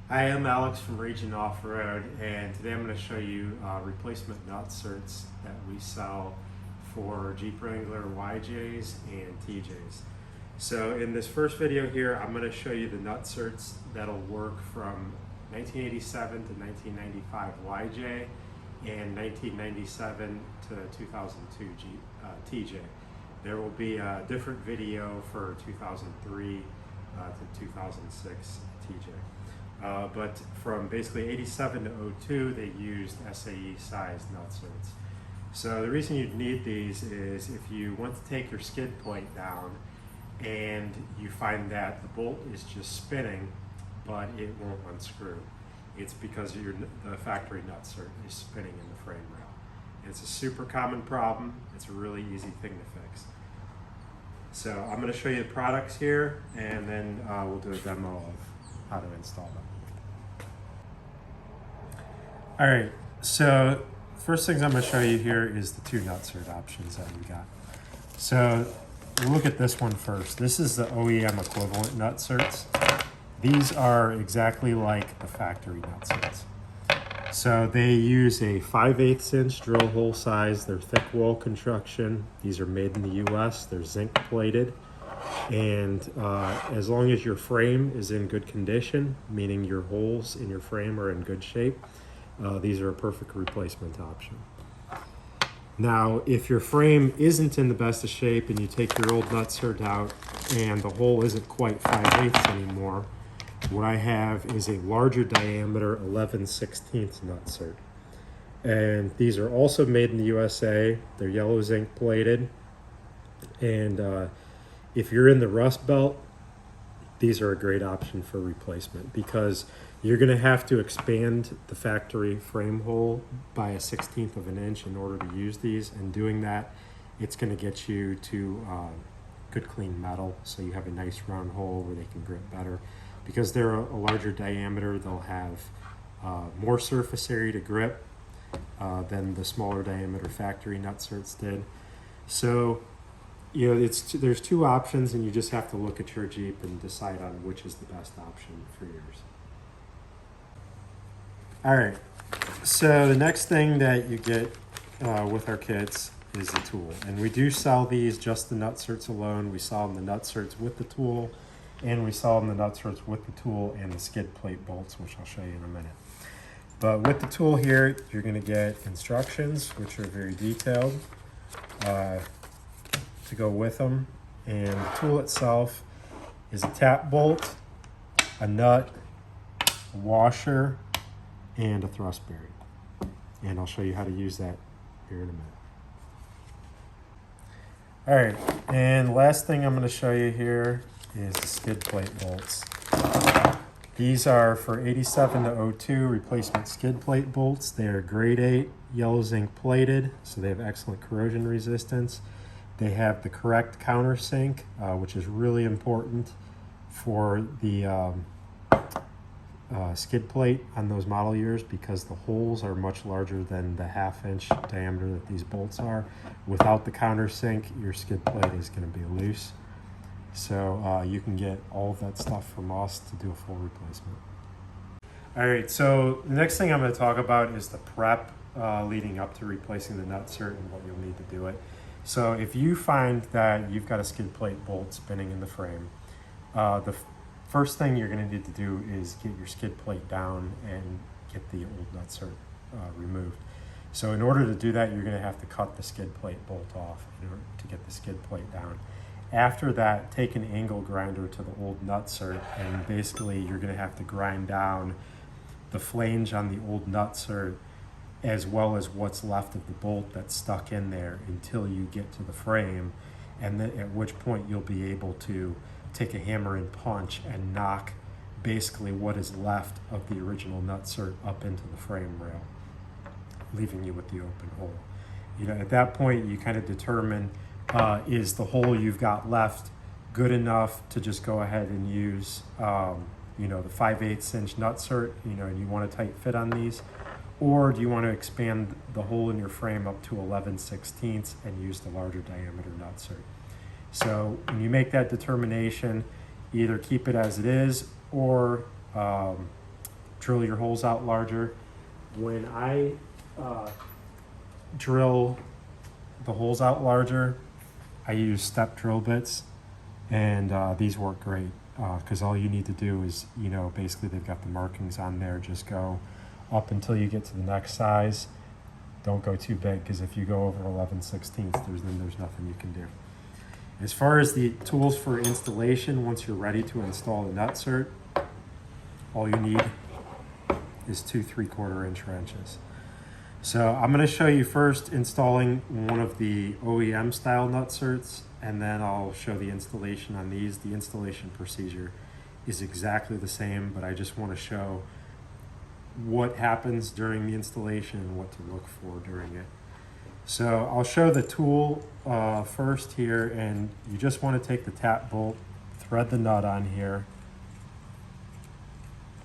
Hi, I'm Alex from Region Off-Road, and today I'm going to show you replacement Nutserts that we sell for Jeep Wrangler YJs and TJs. So in this first video here, I'm going to show you the Nutserts that'll work from 1987 to 1995 YJ and 1997 to 2002 TJ. There will be a different video for 2003 to 2006 TJ. But from basically 87 to 02, they used SAE size Nutserts. So the reason you'd need these is if you want to take your skid plate down and you find that the bolt is just spinning, but it won't unscrew. It's because the factory Nutsert is spinning in the frame rail. It's a super common problem. It's a really easy thing to fix. So I'm going to show you the products here, and then we'll do a demo of how to install them. All right, so first things I'm going to show you here is the two Nutsert options that we got. So we'll look at this one first. This is the OEM equivalent Nutserts. These are exactly like the factory Nutserts. So they use a 5/8 inch drill hole size. They're thick wall construction. These are made in the US. They're zinc plated. And as long as your frame is in good condition, meaning your holes in your frame are in good shape, these are a perfect replacement option. Now, if your frame isn't in the best of shape and you take your old Nutsert out and the hole isn't quite 5/8 anymore, what I have is a larger diameter 11/16 Nutsert. And these are also made in the USA. They're yellow zinc plated. And if you're in the Rust Belt, these are a great option for replacement because you're going to have to expand the factory frame hole by a 1/16 of an inch in order to use these. And doing that, it's going to get you to good clean metal, so you have a nice round hole where they can grip better. Because they're a larger diameter, they'll have more surface area to grip than the smaller diameter factory Nutserts did. So, you know, there's two options, and you just have to look at your Jeep and decide on which is the best option for yours. All right, so the next thing that you get with our kits is the tool. And we do sell these, just the Nutserts alone. We sell them the Nutserts with the tool, and we sell them the Nutserts with the tool and the skid plate bolts, which I'll show you in a minute. But with the tool here, you're going to get instructions, which are very detailed, to go with them. And the tool itself is a tap bolt, a nut, a washer, and a thrust bearing. And I'll show you how to use that here in a minute. All right, and last thing I'm going to show you here is the skid plate bolts. These are for 87 to 02 replacement skid plate bolts. They are grade 8 yellow zinc plated, so they have excellent corrosion resistance. They have the correct countersink, which is really important for the skid plate on those model years because the holes are much larger than the 1/2 inch diameter that these bolts are. Without the countersink, your skid plate is going to be loose. So you can get all of that stuff from us to do a full replacement. All right, so the next thing I'm going to talk about is the prep leading up to replacing the Nutsert and what you'll need to do it. So if you find that you've got a skid plate bolt spinning in the frame, the first thing you're going to need to do is get your skid plate down and get the old Nutsert removed. So in order to do that, you're going to have to cut the skid plate bolt off in order to get the skid plate down. After that, take an angle grinder to the old Nutsert, and basically you're going to have to grind down the flange on the old Nutsert as well as what's left of the bolt that's stuck in there until you get to the frame, and then at which point you'll be able to take a hammer and punch and knock basically what is left of the original Nutsert up into the frame rail, leaving you with the open hole. You know, at that point you kind of determine is the hole you've got left good enough to just go ahead and use you know, the 5/8 inch Nutsert, you know, and you want a tight fit on these, or do you want to expand the hole in your frame up to 11/16 and use the larger diameter Nutsert? So when you make that determination, either keep it as it is or drill your holes out larger. When I drill the holes out larger, I use step drill bits, and these work great because all you need to do is, you know, basically they've got the markings on there. Just go up until you get to the next size. Don't go too big, because if you go over 11/16, there's nothing you can do. As far as the tools for installation, once you're ready to install the Nutsert, all you need is 2 3/4-inch wrenches. So I'm going to show you first installing one of the OEM style Nutserts, and then I'll show the installation on these. The installation procedure is exactly the same, but I just want to show what happens during the installation and what to look for during it. So I'll show the tool first here, and you just want to take the tap bolt, thread the nut on here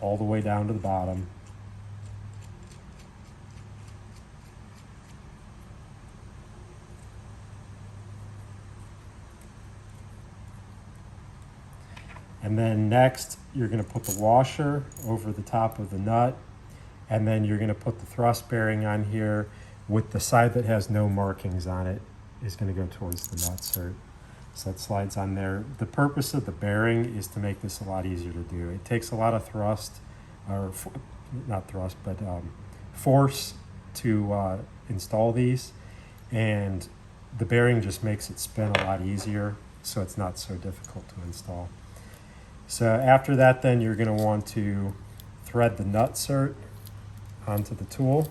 all the way down to the bottom. And then next, you're going to put the washer over the top of the nut, and then you're going to put the thrust bearing on here with the side that has no markings on it is going to go towards the Nutsert. So that slides on there. The purpose of the bearing is to make this a lot easier to do. It takes a lot of thrust, or not thrust, but force to install these, and the bearing just makes it spin a lot easier, so it's not so difficult to install. So after that, then you're going to want to thread the Nutsert onto the tool.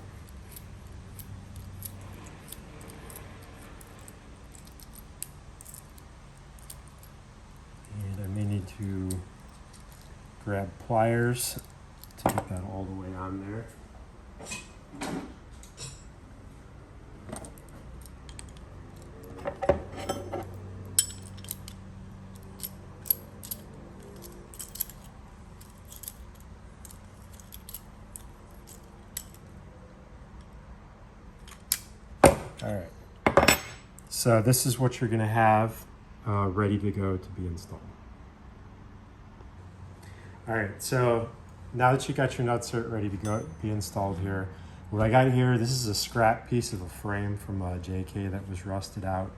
And I may need to grab pliers to get that all the way on there. All right, so this is what you're going to have ready to go to be installed. All right, so now that you got your Nutsert ready to go be installed here, what I got here, this is a scrap piece of a frame from a JK that was rusted out.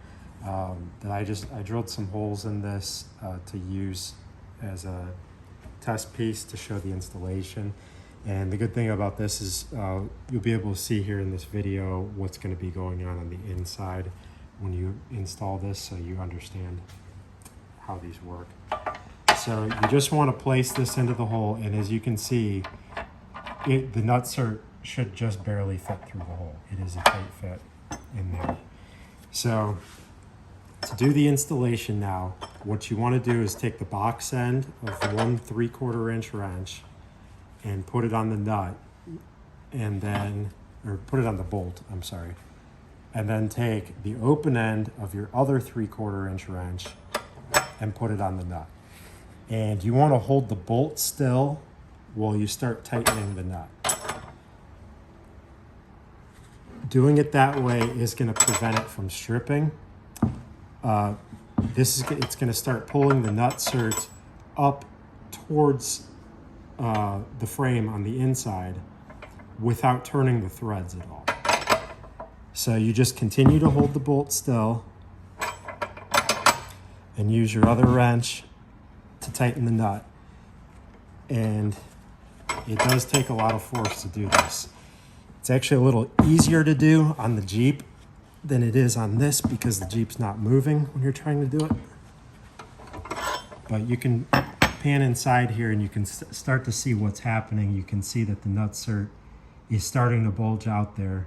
That I drilled some holes in this to use as a test piece to show the installation. And the good thing about this is you'll be able to see here in this video what's going to be going on the inside when you install this, so you understand how these work. So you just want to place this into the hole, and as you can see, the Nutsert should just barely fit through the hole. It is a tight fit in there. So to do the installation now, what you want to do is take the box end of 1 3/4-inch wrench and put it on the nut, and then, or put it on the bolt, I'm sorry. And then take the open end of your other 3/4-inch wrench and put it on the nut. And you want to hold the bolt still while you start tightening the nut. Doing it that way is going to prevent it from stripping. It's going to start pulling the Nutsert up towards the frame on the inside without turning the threads at all. So you just continue to hold the bolt still and use your other wrench to tighten the nut. And it does take a lot of force to do this. It's actually a little easier to do on the Jeep than it is on this, because the Jeep's not moving when you're trying to do it. But you can pan inside here and you can start to see what's happening. You can see that the Nutsert is starting to bulge out there.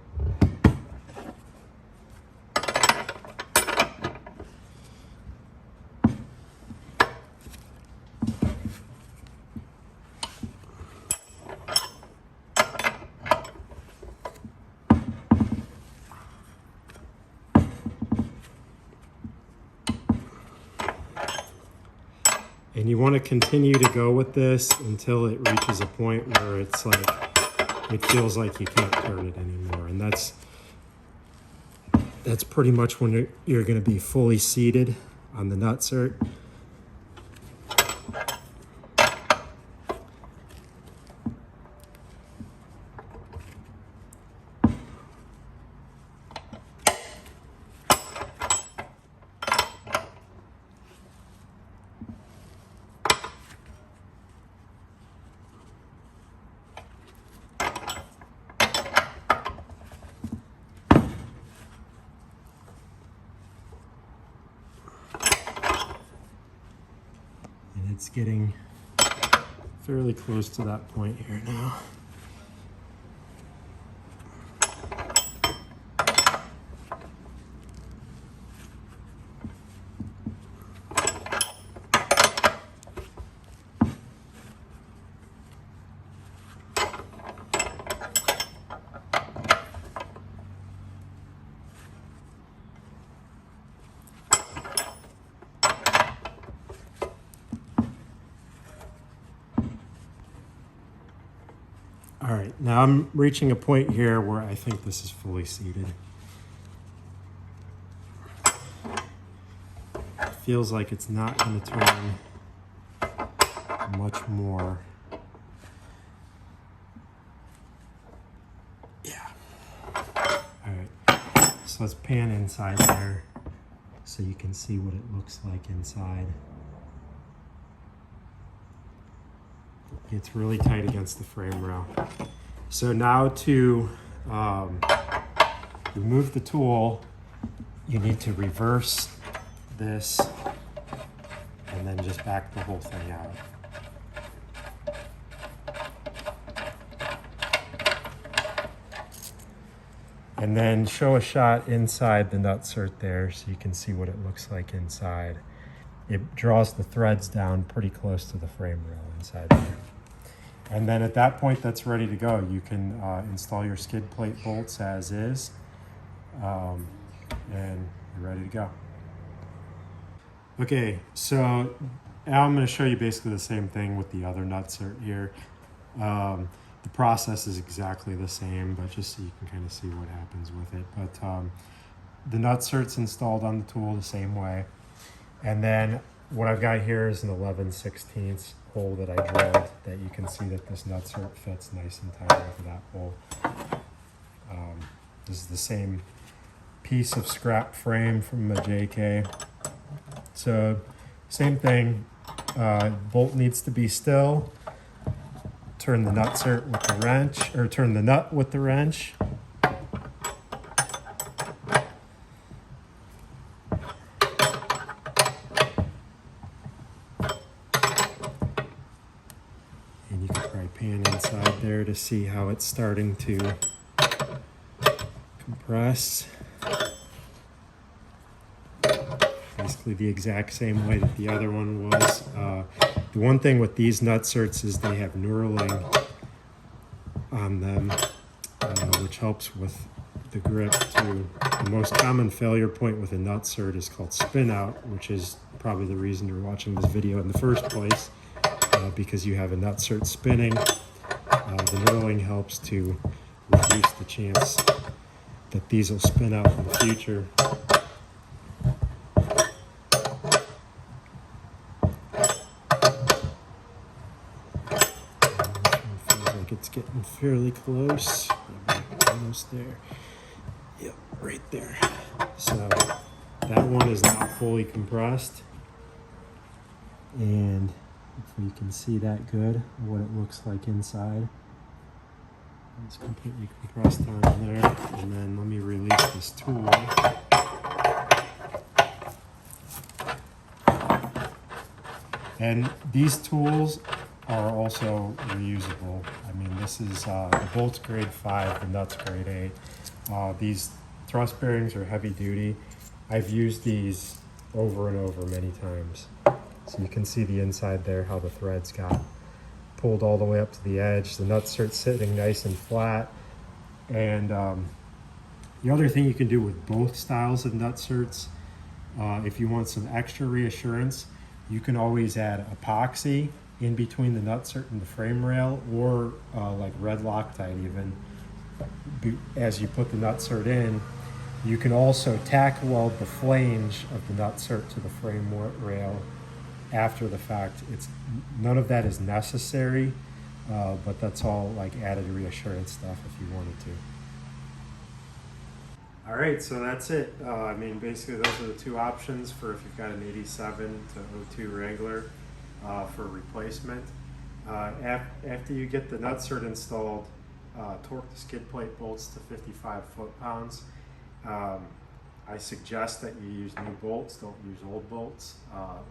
And you want to continue to go with this until it reaches a point where it's like, it feels like you can't turn it anymore. And that's pretty much when you're going to be fully seated on the Nutsert. it's getting fairly close to that point here now. All right, now I'm reaching a point here where I think this is fully seated. It feels like it's not going to turn much more. Yeah. All right, so let's pan inside there so you can see what it looks like inside. It's really tight against the frame rail. So now to remove the tool, you need to reverse this and then just back the whole thing out. And then show a shot inside the nutsert there so you can see what it looks like inside. It draws the threads down pretty close to the frame rail inside there. And then at that point, that's ready to go. You can install your skid plate bolts as is, and you're ready to go. Okay, so now I'm going to show you basically the same thing with the other nutsert here. The process is exactly the same, but just so you can kind of see what happens with it. But the nutsert's installed on the tool the same way. And then what I've got here is an 11/16 hole that I drilled that you can see that this nutsert fits nice and tight into that hole. This is the same piece of scrap frame from a JK. So same thing, bolt needs to be still. Turn the nutsert with the wrench, or turn the nut with the wrench. And you can probably pan inside there to see how it's starting to compress. Basically the exact same way that the other one was. The one thing with these nutserts is they have knurling on them, which helps with the grip too. The most common failure point with a nutsert is called spin out, which is probably the reason you're watching this video in the first place, because you have a nutsert spinning. The knurling helps to reduce the chance that these will spin out in the future. It's getting fairly close, almost there. Yep, right there. So that one is not fully compressed, and hopefully you can see that good, what it looks like inside. It's completely compressed on there. And then let me release this tool. And these tools are also reusable. I mean, this is the bolt's grade 5, the nut's grade 8. These thrust bearings are heavy duty. I've used these over and over many times. So you can see the inside there, how the threads got pulled all the way up to the edge. The nutsert's sitting nice and flat. And the other thing you can do with both styles of nutserts, if you want some extra reassurance, you can always add epoxy in between the nutsert and the frame rail, or like red Loctite even. As you put the nutsert in, you can also tack weld the flange of the nutsert to the frame rail after the fact. None of that is necessary, but that's all like added reassurance stuff if you wanted to. All right, so that's it. I mean, basically those are the two options for if you've got an 87 to 02 Wrangler for replacement. After you get the nutsert installed, torque the skid plate bolts to 55 foot-pounds. I suggest that you use new bolts, don't use old bolts.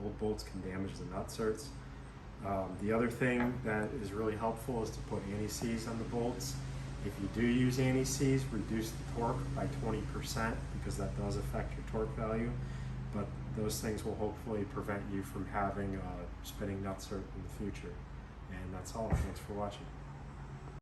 Old bolts can damage the nutserts. The other thing that is really helpful is to put anti-seize on the bolts. If you do use anti-seize, reduce the torque by 20% because that does affect your torque value. But those things will hopefully prevent you from having a spinning nutsert in the future. And that's all. Thanks for watching.